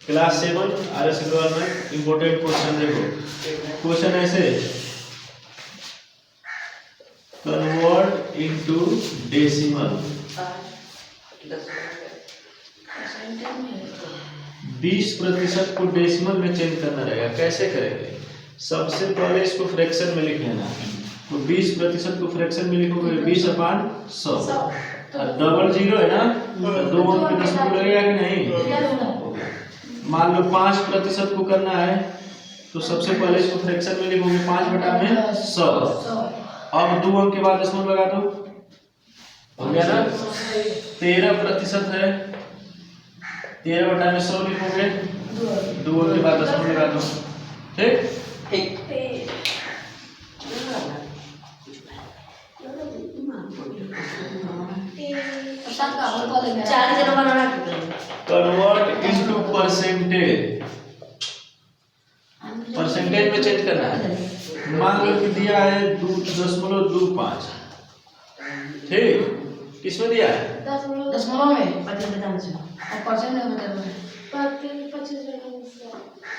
Class 7 RS government important question देखो। Question ऐसे, convert into decimal 20% को डेसिमल में चेंज करना रहेगा। कैसे करेंगे? सबसे पहले इसको फ्रैक्शन में लिख लेना। तो 20% को फ्रैक्शन में लिखोगे 20/100 और डबल जीरो है ना, तो 2 अंक पे दशमलव लगेगा कि नहीं? मान लो 5% को करना है तो सबसे पहले इसको फ्रैक्शन में लिखोगे 5/100। अब 2 अंक के बाद दशमलव लगा दो, हो गया ना। 13% है, 13/100 लिखोगे, 2 अंक के बाद दशमलव लगा दो। ठीक ठीक। कन्वर्ट इनटू परसेंटेज, परसेंटेज में चेंज करना है। मान लो कि दिया है 2.25, ठीक, किसमें दिया है? दशमलव में और परसेंट में बता दो।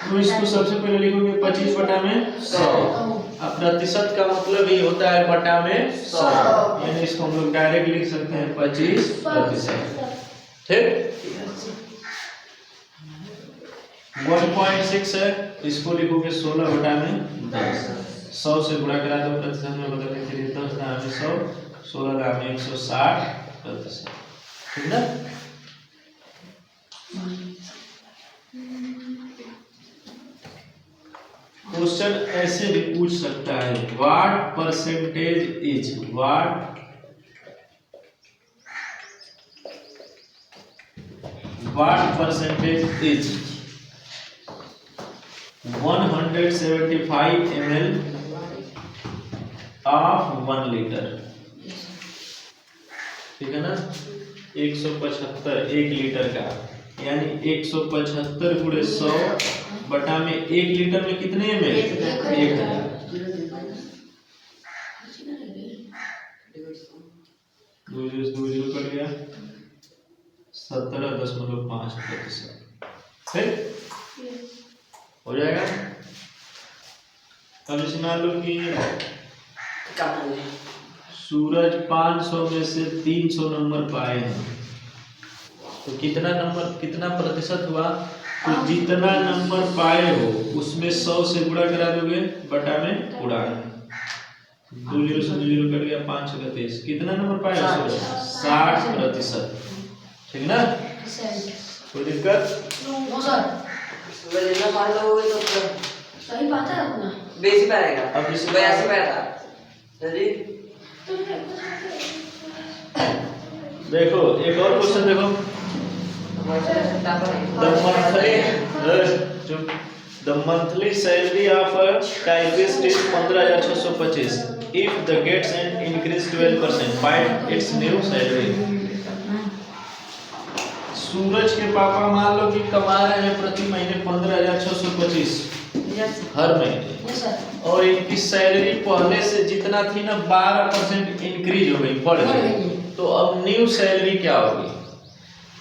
तो इसको सबसे पहले लिखोगे 25/100। अब प्रतिशत का मतलब ही होता है बटा में 100, यानी इसको हम लोग डायरेक्ट लिख सकते हैं 25%। ठीक, 1.6 है, इसको लिखोगे 16/10। 100 से गुणा करा दो, प्रतिशत में बदलने के लिए 10 का हमें 100, 16 का हमें 160%। ठीक ना। क्वेश्चन ऐसे भी पूछ सकता है, what percentage is, what percentage is 175 ml of 1 litre. ठीक है ना, 175 1 लीटर का, यानी 175 गुणे 100 बटा में 1 लीटर में कितने ml? 1000। 2 0 कट गया, 17.5%। ठीक हो जाएगा। अब इसे मान लो कि सूरज 500 में से 300 नंबर पाए हैं, तो कितना नंबर, कितना प्रतिशत हुआ? तो जितना नंबर पाए हो उसमें 100 से गुणा करा दोगे, बटा में उड़ाना। 2 0 से 2 0 कट गया, 5 6 23, कितना नंबर पाए हो? 60%। ठीक ना, कोई दिक्कत? नो सर, जितना मान लोगे तो सही बात है अपना बेसी पाएगा। अब इसे 82 पाएगा जी। देखो एक और क्वेश्चन देखो, the monthly salary of a typist is 15,625. If the gets an increase 12%, find its new salary. सूरज के पापा मान लो कि कमा रहे हैं प्रति महीने 15,625 हर महीने, और इनकी सैलरी पहले से जितना थी ना 12% इंक्रीज हो गई, बढ़ गई। तो अब न्यू सैलरी क्या होगी?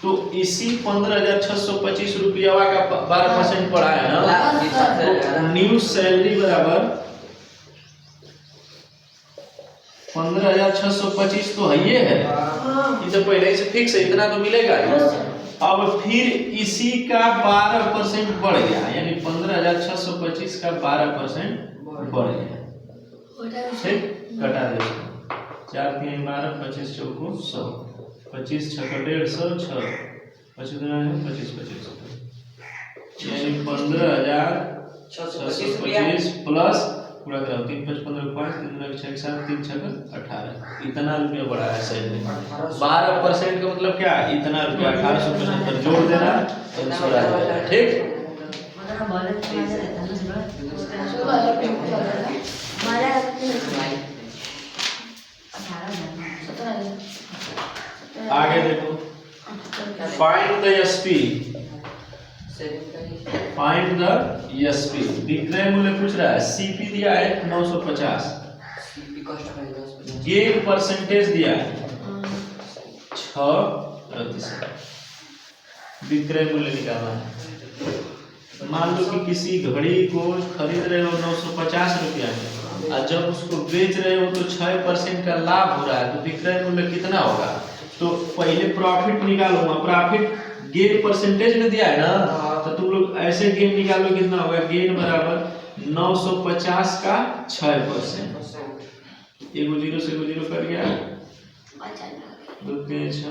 तो इसी 15,625 रुपया का 12% बढ़ा है ना, तो न्यू सैलरी बराबर 15,625 तो है, ये है, ये तो पहले से फिक्स है, इतना तो मिलेगा ही। अब फिर इसी का 12% बढ़ गया, यानी 15,625 का 12% बढ़ गया। ठीक, घटा दे 4 3 12, 25 चौको 100, 25 6 150, 6 25 यानी 15,625 प्लस पूरा कराओ 3 5 15 5 3 9 6 7 3 6 18, इतना रुपया बढ़ा है सैलरी। 12% का मतलब क्या? इतना रुपया 1875 जोड़ देना, आंसर आ जाएगा। ठीक, आगे देखो, find the SP, find the SP. विक्रय मूल्य पूछ रहा है, सीपी दिया है 950, गेन परसेंटेज दिया है 6%, विक्रय मूल्य निकालना है। मान लो कि किसी घड़ी को खरीद रहे हो 950 रुपया में, और जब उसको बेच रहे हो तो 6% का लाभ हो रहा है, तो विक्रय मूल्य कितना होगा? तो पहले प्रॉफिट निकालूंगा, प्रॉफिट गेन परसेंटेज में दिया है ना, तो तुम लोग ऐसे गेन निकालो, कितना होगा? गेन बराबर 950 का 6%। एगो जीरो से एगो जीरो कट गया, 2 3 6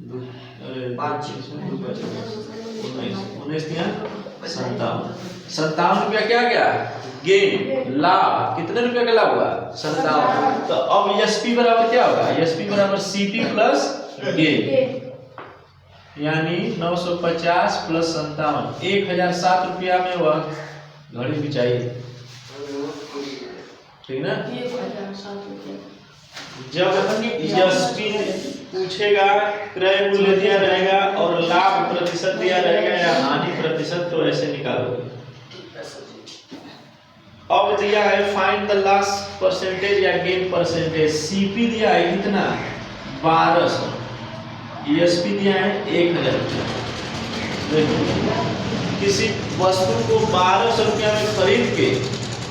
2 अरे 5 6 2 5 19 57 रुपया क्या गया? गेन, लाभ। कितने रुपया का लाभ हुआ? 57। तो अब एसपी बराबर क्या होगा? एसपी बराबर सीपी प्लस गेन, यानी 950 प्लस 57, 1007 रुपया में वह घड़ी भी चाहिए, ठीक ना? जब एसपी पूछेगा, क्रय मूल्य दिया रहेगा और लाभ प्रतिशत दिया रहेगा या हानि प्रतिशत, तो ऐसे निकालोगे। अब दिया है फाइंड द लॉस परसेंटेज या गेन परसेंटेज। सीपी दिया है कितना? 1200, ईएसपी दिया है 1000 रुपया। देखो, किसी वस्तु को 1200 रुपया में खरीद के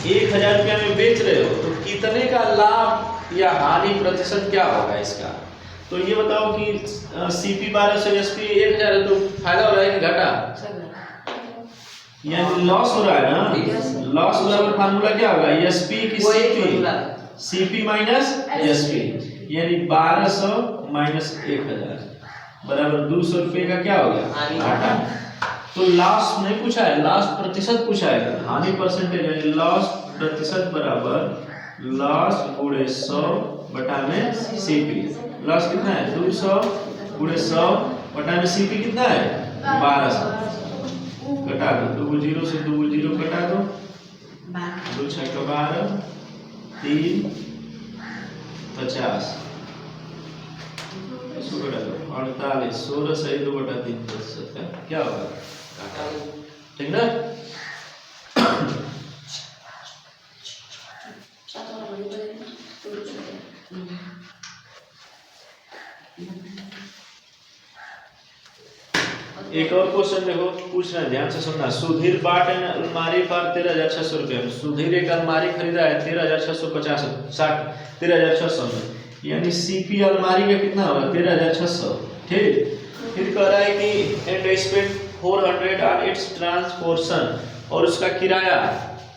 1000 रुपया में बेच रहे हो, तो कितने का लाभ या हानि प्रतिशत क्या होगा इसका? तो ये बताओ कि सीपी 1200 एसपी 1000 है, तो फायदा हो रहा है कि घाटा? यानी लॉस हो रहा है ना। लॉस बराबर फार्मूला क्या होगा? एसपी की सीपी, सीपी माइनस एसपी, यानी 1200 माइनस 1000 बराबर 200 रुपये का क्या हो गया? घाटा। तो लॉस नहीं पूछा है, लॉस प्रतिशत पूछा है। हानि परसेंटेज यानी लॉस प्रतिशत बराबर लॉस गुणे 100 बटा में सीपी। लॉस कितना है? 200 गुणे 100 बटा में सीपी कितना है? 1200। घटा दो, 2 जीरो से 2 जीरो घटा दो, 2 6 का 12, 3 50, इसको घटा दो 48, 16 से 2 बटा 3% का क्या होगा? घाटा, ठीक ना? एक और क्वेश्चन देखो, पूछना ध्यान से सुनना। सुधीर bought an अलमारी फॉर 13,600 रुपये में। सुधीर एक अलमारी खरीदा है 13,600 में, यानी सीपी अलमारी का कितना होगा? 13,600, ठीक। फिर कह रहा है कि and spend 400 on it's transportation, और उसका किराया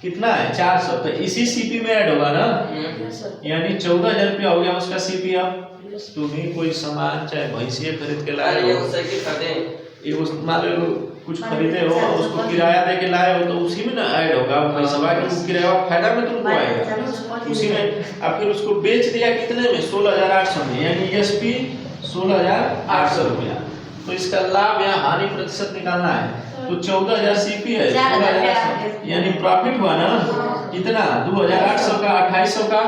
कितना है? 400। तो इसी सीपी में ऐड होगा ना, यानी 14,000 रुपया हो गया उसका सीपी। अब तुम्हें कोई सामान चाहे भैंसिया खरीद के लाए हो, ये मान लो कुछ खरीदे हो और उसको किराया दे के लाए हो, तो उसी में ना ऐड होगा पैसा, कि किराया फायदा में तुमको आएगा उसी में। अब फिर उसको बेच दिया कितने में? 16,800 में, यानी एसपी 16,800 रुपया। तो इसका लाभ या हानि प्रतिशत निकालना है, तो 14,000 सीपी है, 16,800, यानी प्रॉफिट हुआ ना कितना? 2,800 का, 2,800 का।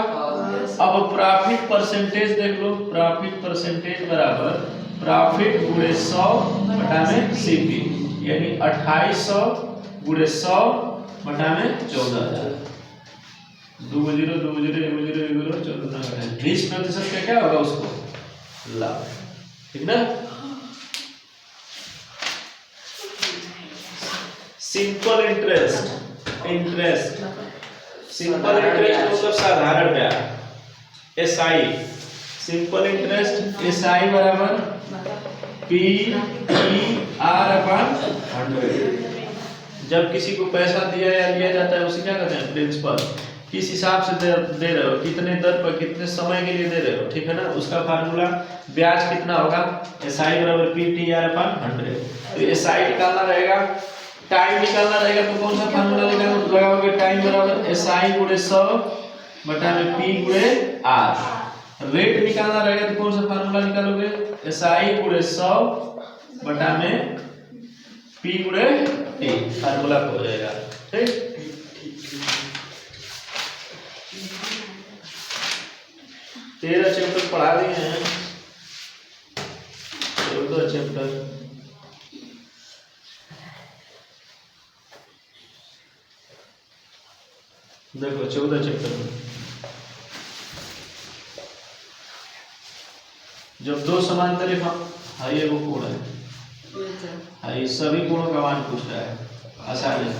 अब प्रॉफिट परसेंटेज देख लो, प्रॉफिट परसेंटेज बराबर प्रॉफिट गुणे 100 बटा में सीपी, यानी 2800 गुणे 100 बटा में 14,000। 2 जीरो 2 जीरो 1 जीरो 1 जीरो 14 20% का क्या होगा उसको? लाभ, ठीक ना? Simple interest, interest simple interest मतलब साधारण ब्याज, एसआई। सिंपल इंटरेस्ट एसआई बराबर P/100। जब किसी को पैसा दिया या लिया जाता है उसे क्या कहते हैं? प्रिंसिपल। किस हिसाब से दे रहे हो, कितने दर पर, कितने समय के लिए दे रहे हो, ठीक है ना? उसका फार्मूला ब्याज कितना होगा? एसआई बराबर P/100। तो एसआई निकालना रहेगा, टाइम निकालना रहेगा, तो कौन सा फार्मूला लगाओगे? टाइम बराबर एसआई गुणे 100 बटा में P गुणे R। रेट निकालना रहेगा, तो कौन सा फार्मूला निकालोगे? एसआई गुणे 100 बटा में P गुणे T, फार्मूला हो जाएगा, ठीक। 13 चैप्टर पढ़ा दिए हैं, 14 चैप्टर। देखो 14 चैप्टर में जब दो समांतर रेखा, हाई एगो कोण है, हाई सभी कोणों का मान पूछ रहा है, आसान है।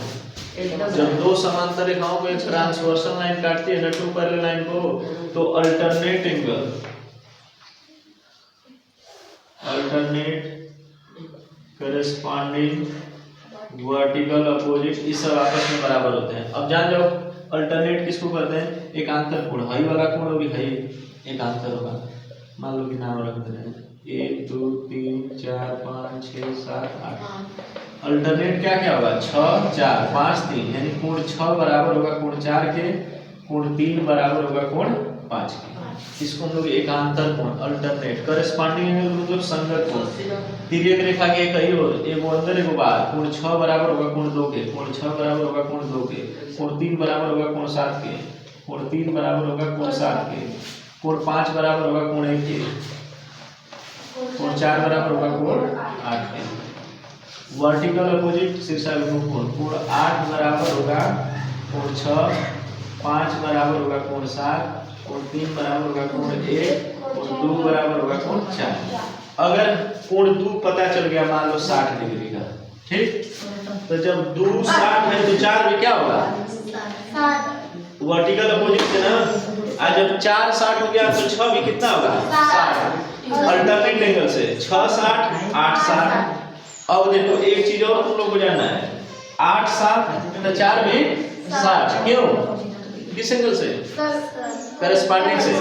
एकदम जब दो समांतर रेखाओं को एक ट्रांसवर्सल लाइन काटती है ना टू पैरेलल लाइन को, तो alternate angle, alternate corresponding vertical opposite, इस सब आपस में बराबर होते हैं। अब जान जाओ अल्टरनेट किसको कहते हैं, एक आंतर कोण, हाई वाला कोण होगी हाई एक आंतर होगा, मान लो कि नाम रख दे रहे हैं 1 2 3 4 5 6 7 8। अल्टरनेट क्या क्या होगा, 6 4 5 3, यानी कोण 6 बराबर होगा कोण 4 के, कोण 3 बराबर होगा कोण 5 के। इसको हम लोग एकांतर कोण, अल्टरनेट। करेस्पॉन्डिंग एंगल मतलब संगत कोण, तिर्यक रेखा के एक ही ओर एगो अंदर एगो बाहर, कोण 6 बराबर होगा कोण 2 के, कोण 6 बराबर होगा कोण 2 के, कोण 3 बराबर होगा कोण 7 के, कोण 3 बराबर होगा कोण 7 के, कोण 5 बराबर होगा कोण 1 के, कोण 4 बराबर होगा कोण 8 के। वर्टिकल अपोजिट शीर्षाभिमुख कोण, कोण 8 बराबर होगा कोण 6, 5 बराबर होगा कोण 7, कोण 3 बराबर होगा कोण 1, कोण 2 बराबर होगा कोण 4। अगर कोण 2 पता चल गया मान लो 60 डिग्री का, ठीक, तो जब 2 60 है तो 4 में क्या होगा, वर्टिकल अपोजिट से ना, आज जब 4 60 हो गया तो 6 भी कितना होगा 60, अल्टरनेट एंगल से 6 60 8 60। अब देखो एक चीज और तुम लोग को जानना है, 8 7 तो 4 में 60, क्यों, किस एंगल से, करेस्पॉन्डिंग से।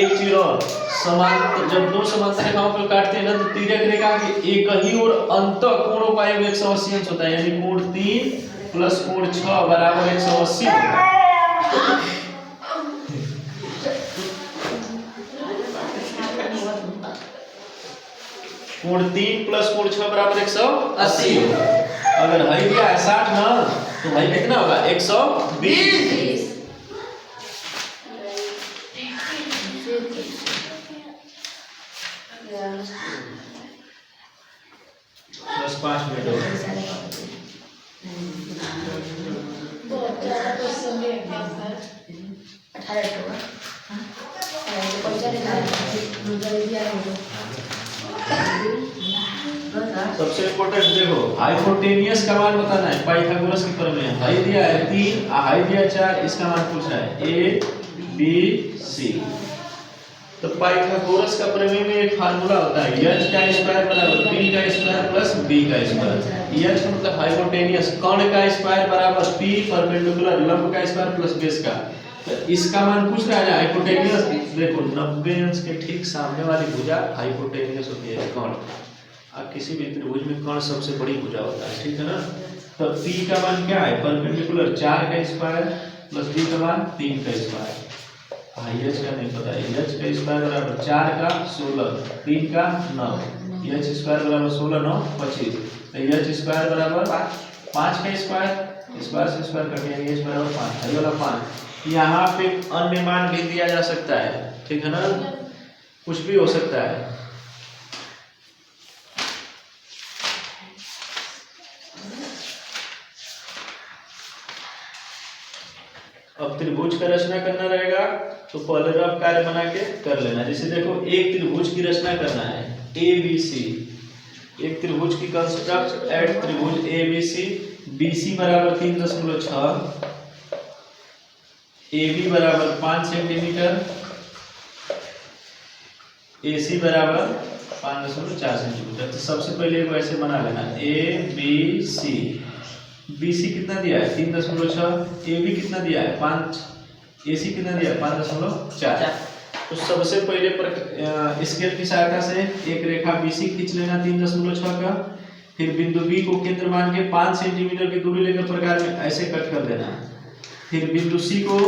एक चीज और, समान जब दो समांतर रेखाओं को काटते हैं ना तो तिर्यक रेखा के एक ही ओर अंत कोणों का योग 180 अंश होता है, यानी कोण 3 प्लस कोण 6 बराबर 180 होता है। कोण 3 प्लस कोण 6 बराबर 180 होगा। अगर हाई दिया है 60 ना, तो हाई कितना होगा 120। बस 5 मिनट हो गए। सबसे इम्पोर्टेंट देखो हाइपोटेनियस का मान बताना है, पाइथागोरस के प्रमेय है। हाई दिया है 3, हाई दिया 4, इसका मान पूछ रहा है ए बी सी। तो पाइथागोरस का प्रमेय में एक फार्मूला होता है h का स्क्वायर बराबर b का स्क्वायर प्लस b का स्क्वायर। h का मतलब हाइपोटेनियस, कर्ण का स्क्वायर बराबर p परपेंडिकुलर लंब का स्क्वायर प्लस बेस का। तो इसका मान पूछ रहा है हाइपोटेनियस, देखो 90 अंश के ठीक सामने वाली भुजा हाइपोटेनियस होती है कर्ण। अब किसी भी त्रिभुज में कर्ण सबसे बड़ी भुजा होता है, ठीक है ना। तो p का मान क्या है, परपेंडिकुलर 4 का स्क्वायर प्लस b का मान 3 का स्क्वायर। h का नहीं पता, h का स्क्वायर बराबर 4 का 16, 3 का 9, h स्क्वायर बराबर 16 9 25, तो h स्क्वायर बराबर 5 का स्क्वायर, स्क्वायर से स्क्वायर कट जाएगा, h बराबर 5, ये वाला 5। यहाँ पे अन्य मान भी दिया जा सकता है, ठीक है ना, कुछ भी हो सकता है। अब त्रिभुज का रचना करना रहेगा तो पहले रफ कार्य बना के कर लेना। जैसे देखो एक त्रिभुज की रचना करना है ABC, एक त्रिभुज की कंस्ट्रक्ट एट त्रिभुज ABC, BC बराबर 3.6, AB बराबर 5 सेंटीमीटर, AC बराबर 5.4 सेंटीमीटर। तो सबसे पहले एक वैसे बना लेना ABC। BC कितना दिया है 3.6, AB कितना दिया है 5, AC कितना दिया है 5.4। तो सबसे पहले स्केल की सहायता से एक रेखा BC खींच लेना 3.6 का, फिर बिंदु B को केंद्र मान के 5 सेंटीमीटर की दूरी लेकर प्रकार में ऐसे कट कर देना। फिर बिंदु C को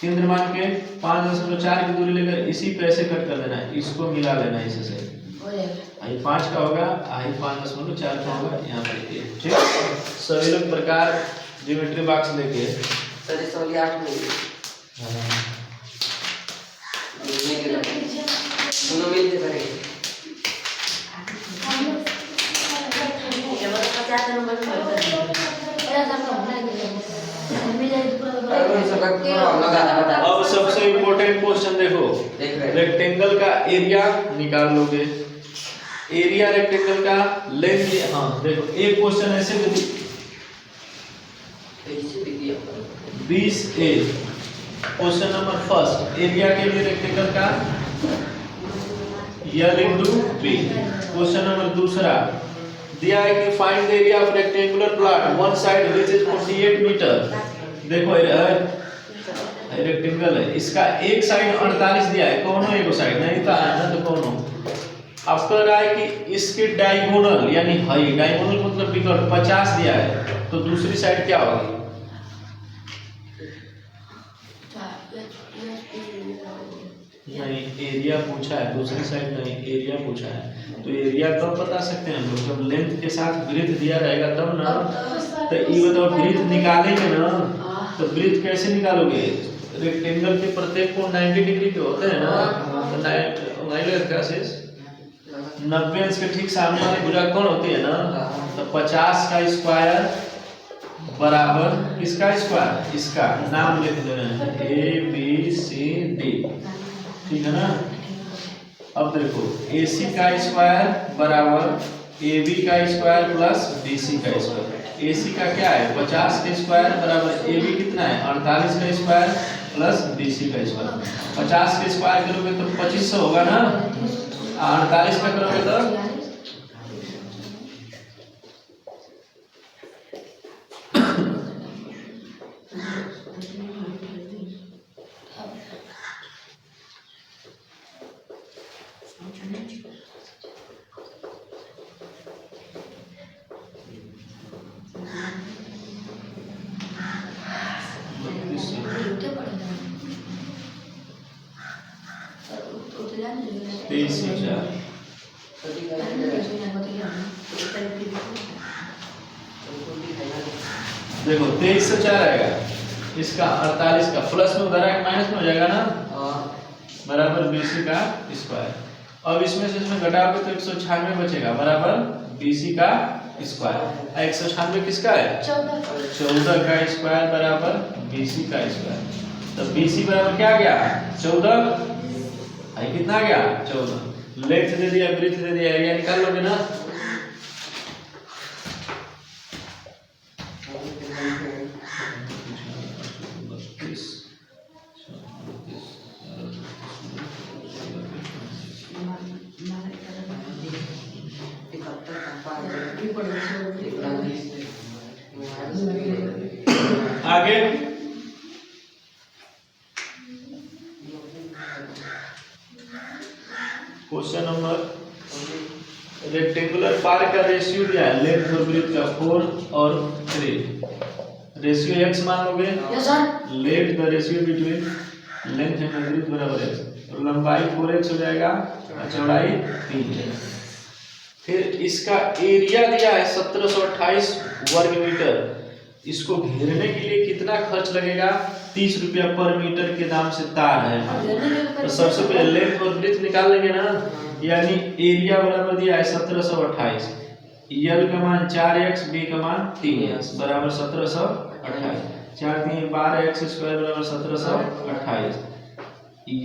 केंद्र मान के 5.4 की दूरी लेकर इसी पे ऐसे कट कर देना, इसको मिला लेना इससे। आई 5 का होगा, आई 5.4 का होगा, यहाँ पे ठीक। सभी लोग प्रकार ज्योमेट्री बॉक्स लेके सर इस वाली 8 में दोनों मिल के करेंगे। ये वाला 50 नंबर अब सबसे इम्पोर्टेंट क्वेश्चन देखो, रेक्टेंगल का एरिया निकाल लोगे, एरिया रेक्टेंगल का लेंथ। हाँ देखो एक क्वेश्चन ऐसे 20A। Question number first, area के लिए रेक्टेंगल का L into B। Question number दूसरा, दिया है कि find the area of rectangular plot, one side which is 48 metre. देखो रेक्टेंगल है, इसका एक साइड 48 दिया है, कौन हो एक साइड नहीं था ना, तो कौन हो। अब कह रहा है कि इसके डायगोनल यानी हाई, डायगोनल मतलब विकर्ण 50 दिया है, तो दूसरी साइड क्या होगी? नहीं, एरिया पूछा है, दूसरी साइड नहीं, एरिया पूछा है। तो एरिया कब बता सकते हैं हम लोग? जब लेंथ के साथ ब्रीथ दिया रहेगा तब ना। तो ये बताओ, ब्रीथ निकालेंगे ना, तो ब्रीथ कैसे निकालोगे? रेक्टेंगल के प्रत्येक कोण 90 डिग्री के होते हैं ना, तो 90 अंश के ठीक सामने वाली भुजा कौन होती है ना, तो 50 का स्क्वायर बराबर किसका स्क्वायर? इसका नाम लिख दे रहे हैं ABCD, ठीक है ना। अब देखो AC का स्क्वायर बराबर AB का स्क्वायर प्लस BC का स्क्वायर। AC का क्या है? 50 का स्क्वायर बराबर AB कितना है? 48 का स्क्वायर प्लस BC का स्क्वायर। 50 का स्क्वायर करोगे तो 2500 होगा ना, 48 का करोगे तो देखो 2304 आएगा, इसका 48 का प्लस में उधर आएगा माइनस में हो जाएगा ना, बराबर BC का स्क्वायर। अब इसमें से इसमें घटाओगे तो 196 बचेगा बराबर BC का स्क्वायर। 196 किसका है? 14 का स्क्वायर बराबर BC का स्क्वायर। तो BC बराबर क्या गया? 14, आई कितना गया? 14। लेंथ दे दिया, ब्रीथ दे दिया, एरिया निकाल लोगे ना। आगे क्वेश्चन नंबर, रेक्टेंगुलर पार्क का रेशियो दिया है, लेंथ और ब्रीथ का 4 और 3। रेशियो x मान लोगे, let the ratio between length and breadth बराबर x। तो लंबाई 4x हो जाएगा और चौड़ाई 3 है। फिर इसका एरिया दिया है 1728 वर्ग मीटर। इसको घेरने के लिए कितना खर्च लगेगा? 30 रुपया पर मीटर के दाम से तार है। तो सबसे पहले लेंथ और ब्रीथ निकाल लेंगे ना, यानी एरिया बराबर दिया है 1728, L का मान 4x, B का मान 3x बराबर 1728। 4 3 12x स्क्वायर बराबर 1728,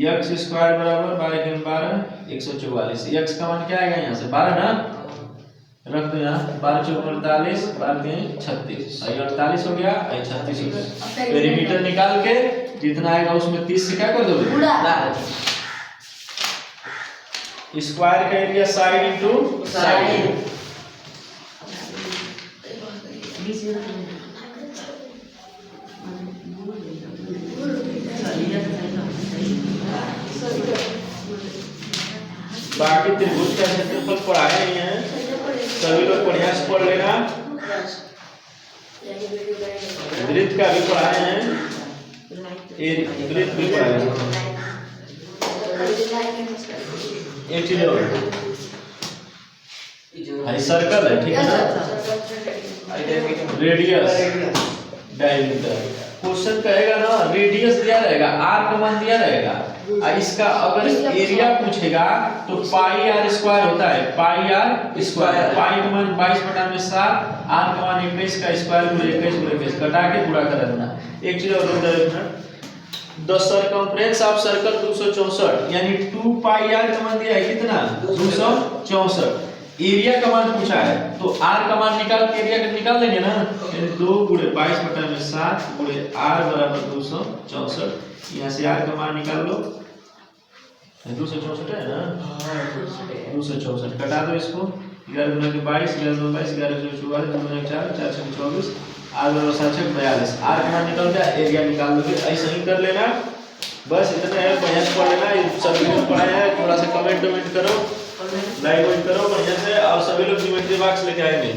x स्क्वायर बराबर 12 3 12 144। x का मान क्या आएगा यहाँ से? 12 ना, रख दो यहाँ, 12 4 48, 12 3 36, 48 हो गया, 36 हो गया। पेरीमीटर निकाल के जितना आएगा उसमें 30 से क्या कर दोगे? स्क्वायर का एरिया साइड इनटू साइड। बाकी त्रिभुज का क्षेत्रफल पढ़ाए नहीं है, सभी लोग बढ़िया से पढ़ लेना। वृत्त का भी पढ़ाए हैं, वृत्त भी पढ़ाए हैं। एक चीज और, सर्कल है, ठीक है ना, रेडियस डायमीटर। क्वेश्चन कहेगा ना रेडियस दिया रहेगा, r का मान दिया रहेगा, इसका अगर एरिया पूछेगा तो पाई r स्क्वायर होता है, पाई r स्क्वायर। पाई का मान 22/7, r का मान 21 का स्क्वायर पूरे 21 कटा के पूरा कर देना। एक चीज और रुक, द सर्कमफ्रेंस ऑफ सर्कल 264, यानी 2 पाई r का मान दिया है कितना? 264। एरिया का मान पूछा है तो आर का मान निकाल के एरिया का निकाल लेंगे ना। 2 गुणे 22/7 गुणे आर बराबर 264। यहाँ से आर का मान निकाल लो। 264 है ना, 264 कटा दो इसको। 11 गुना के 22, 11 गुना 22, 11 गुना 44, 2 गुना 4, 4 से 24, आर बराबर 7 42। आर का मान निकाल दिया, एरिया निकाल दोगे। ऐसा ही कर लेना, बस इतना है। बढ़िया से पढ़ लेना, ये सभी लोग पढ़ाया है। थोड़ा सा कमेंट करो, लाइक करो बढ़िया से। और सभी लोग ज्योमेट्री बॉक्स लेके आएंगे।